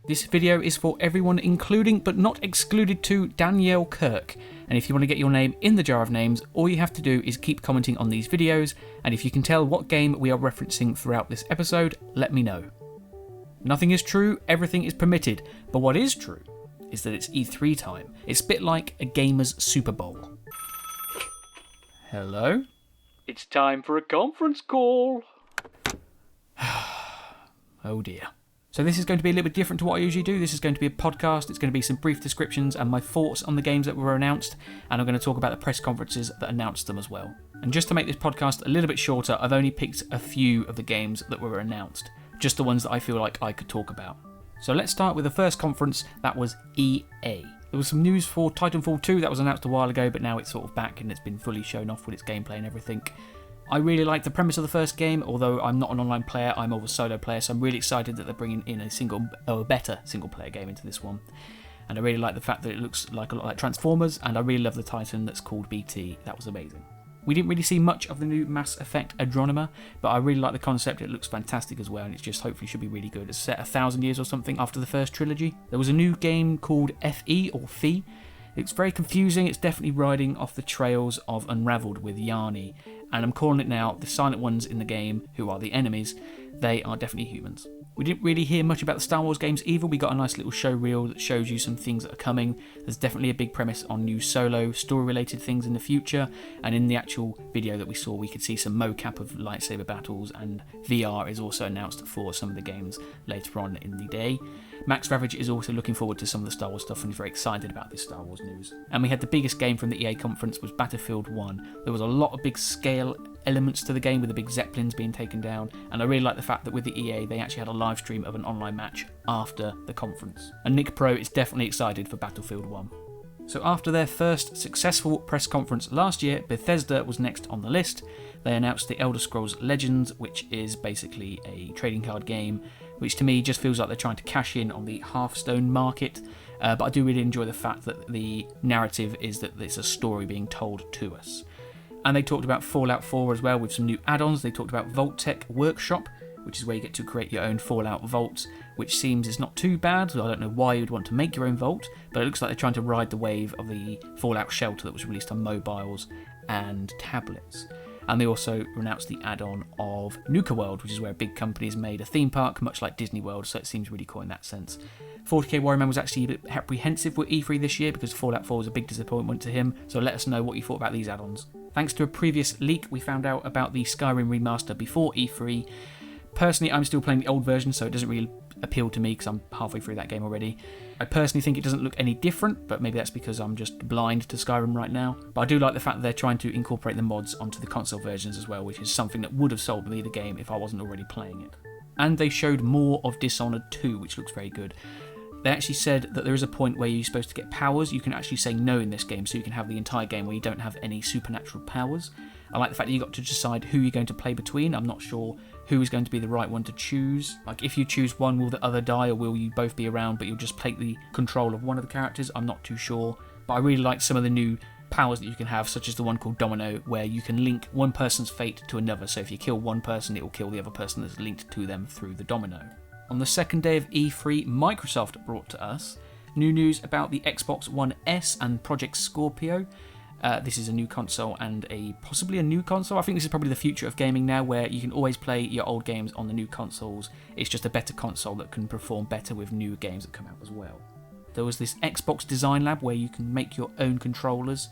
This video is for everyone, including but not excluded to Danielle Kirk. And if you want to get your name in the jar of names, all you have to do is keep commenting on these videos, and if you can tell what game we are referencing throughout this episode, let me know. Nothing is true, everything is permitted, but what is true is that it's E3 time. It's a bit like a gamer's Super Bowl. Hello? It's time for a conference call. Oh dear. So this is going to be a little bit different to what I usually do. This is going to be a podcast. It's going to be some brief descriptions and my thoughts on the games that were announced, and I'm going to talk about the press conferences that announced them as well. And just to make this podcast a little bit shorter, I've only picked a few of the games that were announced, just the ones that I feel like I could talk about. So let's start with the first conference. That was EA. There was some news for Titanfall 2 that was announced a while ago, but now it's sort of back and it's been fully shown off with its gameplay and everything. I really like the premise of the first game, although I'm not an online player, I'm more of a solo player, so I'm really excited that they're bringing in a better single-player game into this one. And I really like the fact that it looks like a lot like Transformers, and I really love the Titan that's called BT. That was amazing. We didn't really see much of the new Mass Effect Andromeda, but I really like the concept. It looks fantastic as well, and it just hopefully should be really good. It's set 1,000 years or something after the first trilogy. There was a new game called FE, or Fee. It's very confusing. It's definitely riding off the trails of Unraveled with Yanni, and I'm calling it now, the silent ones in the game, who are the enemies, they are definitely humans. We didn't really hear much about the Star Wars games either. We got a nice little show reel that shows you some things that are coming. There's definitely a big premise on new solo, story-related things in the future, and in the actual video that we saw, we could see some mocap of lightsaber battles, and VR is also announced for some of the games later on in the day. Max Ravage is also looking forward to some of the Star Wars stuff and is very excited about this Star Wars news. And we had the biggest game from the EA conference was Battlefield 1. There was a lot of big scale elements to the game with the big Zeppelins being taken down, and I really like the fact that with the EA they actually had a live stream of an online match after the conference. And Nick Pro is definitely excited for Battlefield 1. So after their first successful press conference last year, Bethesda was next on the list. They announced the Elder Scrolls Legends, which is basically a trading card game, which to me just feels like they're trying to cash in on the Hearthstone market. But I do really enjoy the fact that the narrative is that it's a story being told to us. And they talked about Fallout 4 as well with some new add-ons. They talked about Vault Tech Workshop, which is where you get to create your own Fallout vaults, which seems is not too bad. So I don't know why you'd want to make your own vault, but it looks like they're trying to ride the wave of the Fallout Shelter that was released on mobiles and tablets. And they also announced the add-on of Nuka World, which is where a big company has made a theme park, much like Disney World, so it seems really cool in that sense. 40k Warrior Man was actually a bit apprehensive with E3 this year because Fallout 4 was a big disappointment to him, so let us know what you thought about these add-ons. Thanks to a previous leak, we found out about the Skyrim remaster before E3. Personally, I'm still playing the old version, so it doesn't really appeal to me because I'm halfway through that game already. I personally think it doesn't look any different, but maybe that's because I'm just blind to Skyrim right now. But I do like the fact that they're trying to incorporate the mods onto the console versions as well, which is something that would have sold me the game if I wasn't already playing it. And they showed more of Dishonored 2, which looks very good. They actually said that there is a point where you're supposed to get powers. You can actually say no in this game, so you can have the entire game where you don't have any supernatural powers. I like the fact that you got to decide who you're going to play between. I'm not sure who is going to be the right one to choose. Like, if you choose one, will the other die, or will you both be around, but you'll just take the control of one of the characters? I'm not too sure. But I really like some of the new powers that you can have, such as the one called Domino, where you can link one person's fate to another. So if you kill one person, it will kill the other person that's linked to them through the domino. On the second day of E3, Microsoft brought to us new news about the Xbox One S and Project Scorpio. This is a new console and possibly a new console. I think this is probably the future of gaming now, where you can always play your old games on the new consoles. It's just a better console that can perform better with new games that come out as well. There was this Xbox Design Lab where you can make your own controllers.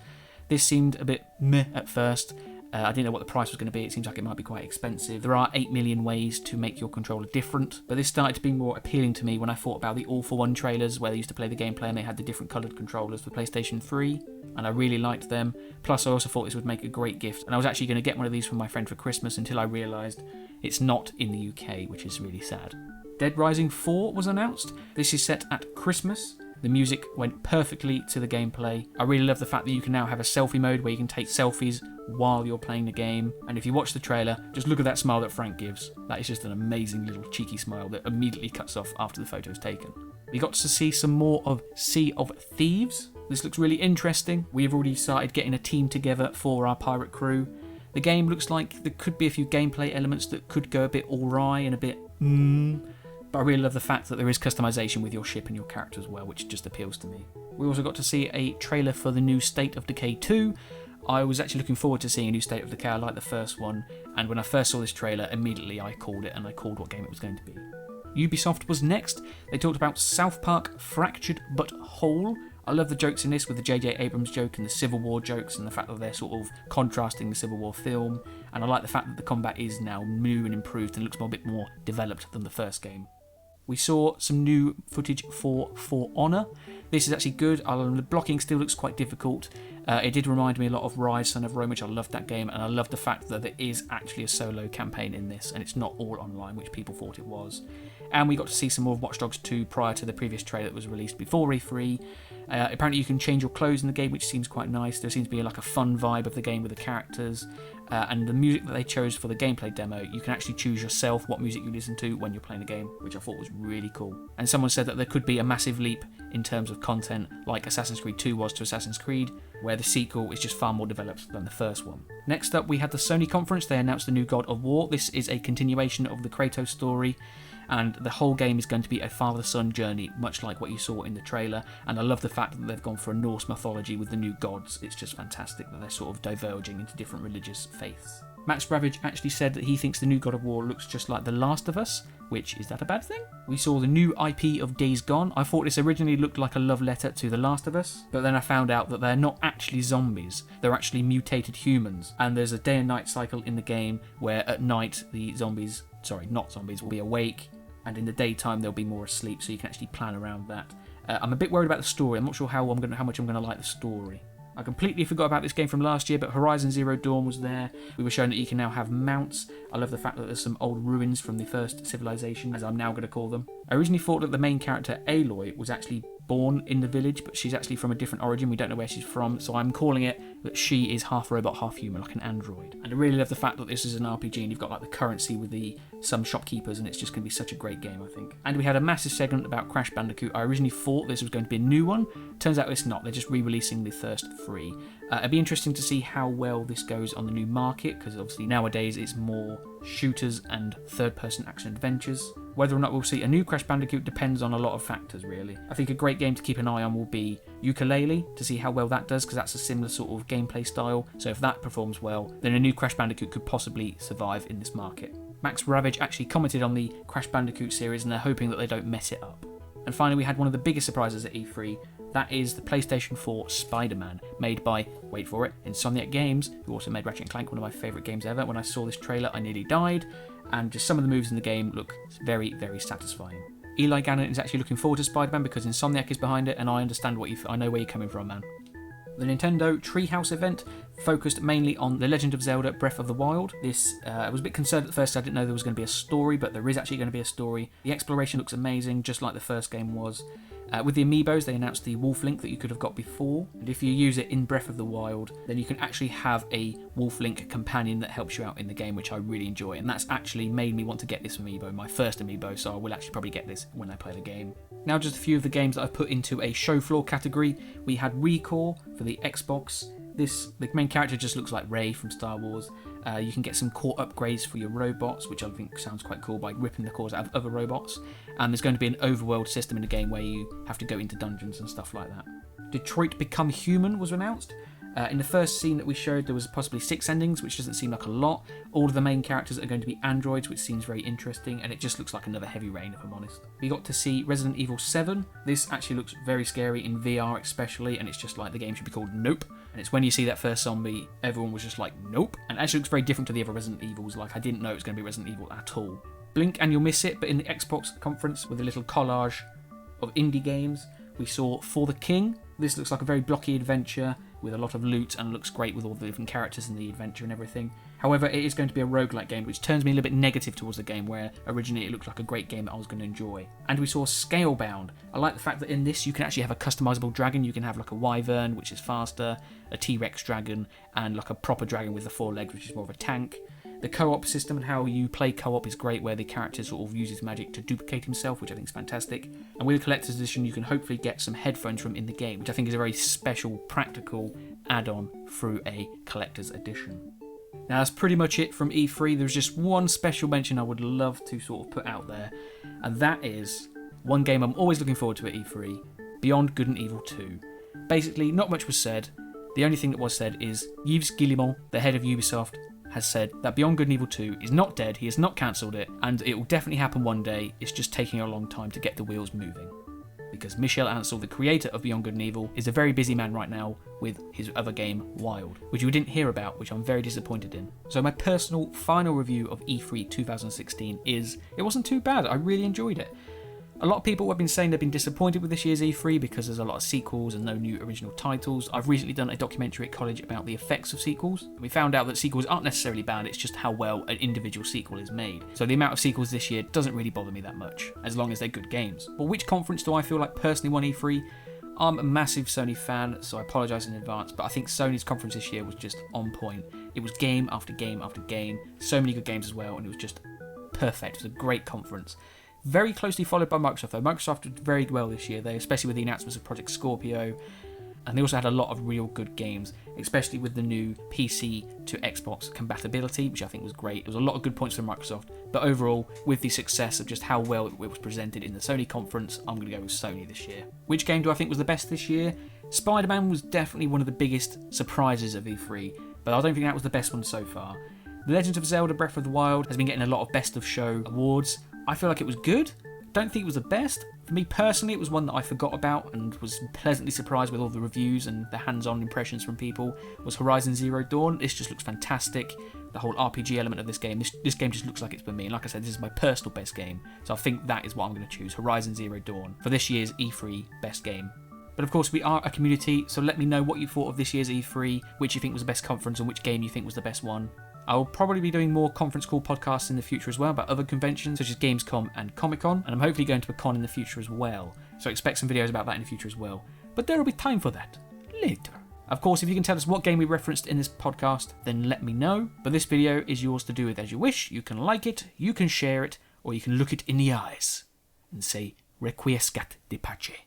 This seemed a bit meh at first. I didn't know what the price was going to be. It seems like it might be quite expensive. There are 8 million ways to make your controller different, but this started to be more appealing to me when I thought about the All For One trailers, where they used to play the gameplay and they had the different coloured controllers for PlayStation 3, and I really liked them. Plus, I also thought this would make a great gift, and I was actually going to get one of these from my friend for Christmas until I realised it's not in the UK, which is really sad. Dead Rising 4 was announced. This is set at Christmas. The music went perfectly to the gameplay. I really love the fact that you can now have a selfie mode where you can take selfies while you're playing the game. And if you watch the trailer, just look at that smile that Frank gives. That is just an amazing little cheeky smile that immediately cuts off after the photo is taken. We got to see some more of Sea of Thieves. This looks really interesting. We've already started getting a team together for our pirate crew. The game looks like there could be a few gameplay elements that could go a bit awry and a bit but But I really love the fact that there is customization with your ship and your character as well, which just appeals to me. We also got to see a trailer for the new State of Decay 2. I was actually looking forward to seeing a new State of Decay. I liked the first one, and when I first saw this trailer, immediately I called it, and I called what game it was going to be. Ubisoft was next. They talked about South Park Fractured But Whole. I love the jokes in this, with the J.J. Abrams joke and the Civil War jokes, and the fact that they're sort of contrasting the Civil War film. And I like the fact that the combat is now new and improved and looks a bit more developed than the first game. We saw some new footage for Honor. This is actually good. The blocking still looks quite difficult. It did remind me a lot of Rise, Son of Rome, which I loved that game, and I love the fact that there is actually a solo campaign in this, and it's not all online, which people thought it was. And we got to see some more of Watch Dogs 2 prior to the previous trailer that was released before E3. Apparently you can change your clothes in the game, which seems quite nice. There seems to be like a fun vibe of the game with the characters. And the music that they chose for the gameplay demo, you can actually choose yourself what music you listen to when you're playing the game, which I thought was really cool. And someone said that there could be a massive leap in terms of content, like Assassin's Creed 2 was to Assassin's Creed, where the sequel is just far more developed than the first one. Next up, we had the Sony conference. They announced the new God of War. This is a continuation of the Kratos story, and the whole game is going to be a father-son journey, much like what you saw in the trailer. And I love the fact that they've gone for a Norse mythology with the new gods. It's just fantastic that they're sort of diverging into different religious faiths. Max Ravage actually said that he thinks the new God of War looks just like The Last of Us, which, is that a bad thing? We saw the new IP of Days Gone. I thought this originally looked like a love letter to The Last of Us, but then I found out that they're not actually zombies. They're actually mutated humans, and there's a day and night cycle in the game where at night the not zombies, will be awake, and in the daytime they'll be more asleep, so you can actually plan around that. I'm a bit worried about the story. I'm not sure how much I'm going to like the story. I completely forgot about this game from last year, but Horizon Zero Dawn was there. We were shown that you can now have mounts. I love the fact that there's some old ruins from the first civilization, as I'm now going to call them. I originally thought that the main character, Aloy, was actually born in the village, but she's actually from a different origin. We don't know where she's from, so I'm calling it that she is half robot, half human, like an android. And I really love the fact that this is an RPG and you've got like the currency with some shopkeepers, and it's just going to be such a great game, I think. And we had a massive segment about Crash Bandicoot. I originally thought this was going to be a new one. Turns out it's not. They're just re-releasing the first 3. It'd be interesting to see how well this goes on the new market, because obviously nowadays it's more shooters and third-person action adventures. Whether or not we'll see a new Crash Bandicoot depends on a lot of factors, really. I think a great game to keep an eye on will be Yooka-Laylee, to see how well that does, because that's a similar sort of gameplay style. So if that performs well, then a new Crash Bandicoot could possibly survive in this market. Max Ravage actually commented on the Crash Bandicoot series, and they're hoping that they don't mess it up. And finally, we had one of the biggest surprises at E3. That is the PlayStation 4 Spider-Man, made by, wait for it, Insomniac Games, who also made Ratchet & Clank, one of my favourite games ever. When I saw this trailer, I nearly died, and just some of the moves in the game look very, very satisfying. Eli Gannon is actually looking forward to Spider-Man because Insomniac is behind it, and I understand I know where you're coming from, man. The Nintendo Treehouse event focused mainly on The Legend of Zelda Breath of the Wild. I was a bit concerned at first. I didn't know there was going to be a story, but there is actually going to be a story. The exploration looks amazing, just like the first game was. With the amiibos, they announced the Wolf Link that you could have got before, and if you use it in Breath of the Wild, then you can actually have a Wolf Link companion that helps you out in the game, which I really enjoy, and that's actually made me want to get this amiibo, my first amiibo, so I will actually probably get this when I play the game. Now just a few of the games that I've put into a show floor category. We had Recall for the Xbox. The main character just looks like Rey from Star Wars. You can get some core upgrades for your robots, which I think sounds quite cool, by ripping the cores out of other robots. And there's going to be an overworld system in the game where you have to go into dungeons and stuff like that. Detroit Become Human was announced. In the first scene that we showed, there was possibly 6 endings, which doesn't seem like a lot. All of the main characters are going to be androids, which seems very interesting, and it just looks like another Heavy Rain, if I'm honest. We got to see Resident Evil 7. This actually looks very scary in VR especially, and it's just like the game should be called Nope. And it's when you see that first zombie, everyone was just like, nope. And it actually looks very different to the other Resident Evils. Like, I didn't know it was going to be Resident Evil at all. Blink and you'll miss it, but in the Xbox conference with a little collage of indie games, we saw For the King. This looks like a very blocky adventure with a lot of loot and looks great with all the different characters in the adventure and everything. However, it is going to be a roguelike game, which turns me a little bit negative towards the game, where originally it looked like a great game that I was going to enjoy. And we saw Scalebound. I like the fact that in this you can actually have a customizable dragon. You can have like a wyvern, which is faster, a T-Rex dragon, and like a proper dragon with the 4 legs, which is more of a tank. The co-op system and how you play co-op is great, where the character sort of uses magic to duplicate himself, which I think is fantastic. And with the Collector's Edition, you can hopefully get some headphones from in the game, which I think is a very special, practical add-on through a Collector's Edition. Now that's pretty much it from E3. There's just one special mention I would love to sort of put out there, and that is one game I'm always looking forward to at E3, Beyond Good and Evil 2. Basically, not much was said. The only thing that was said is Yves Guillemot, the head of Ubisoft, has said that Beyond Good and Evil 2 is not dead, he has not cancelled it, and it will definitely happen one day, it's just taking a long time to get the wheels moving. Because Michel Ancel, the creator of Beyond Good and Evil, is a very busy man right now with his other game, Wild, which we didn't hear about, which I'm very disappointed in. So my personal final review of E3 2016 is, it wasn't too bad, I really enjoyed it. A lot of people have been saying they've been disappointed with this year's E3 because there's a lot of sequels and no new original titles. I've recently done a documentary at college about the effects of sequels. We found out that sequels aren't necessarily bad, it's just how well an individual sequel is made. So the amount of sequels this year doesn't really bother me that much, as long as they're good games. But which conference do I feel like personally won E3? I'm a massive Sony fan, so I apologise in advance, but I think Sony's conference this year was just on point. It was game after game after game, so many good games as well, and it was just perfect. It was a great conference. Very closely followed by Microsoft, though. Microsoft did very well this year, especially with the announcements of Project Scorpio. And they also had a lot of real good games, especially with the new PC to Xbox compatibility, which I think was great. There was a lot of good points from Microsoft. But overall, with the success of just how well it was presented in the Sony conference, I'm going to go with Sony this year. Which game do I think was the best this year? Spider-Man was definitely one of the biggest surprises of E3, but I don't think that was the best one so far. The Legend of Zelda Breath of the Wild has been getting a lot of Best of Show awards. I feel like it was good. Don't think it was the best. For me personally, it was one that I forgot about and was pleasantly surprised with all the reviews and the hands-on impressions from people, was Horizon Zero Dawn. This just looks fantastic. The whole RPG element of this game, this game just looks like it's for me. And like I said, this is my personal best game. So I think that is what I'm going to choose, Horizon Zero Dawn, for this year's E3 best game. But of course, we are a community, so let me know what you thought of this year's E3, which you think was the best conference and which game you think was the best one. I will probably be doing more conference call podcasts in the future as well about other conventions such as Gamescom and Comic-Con, and I'm hopefully going to a con in the future as well, so expect some videos about that in the future as well. But there will be time for that later. Of course, if you can tell us what game we referenced in this podcast, then let me know, but this video is yours to do with as you wish. You can like it, you can share it, or you can look it in the eyes and say Requiescat de Pace.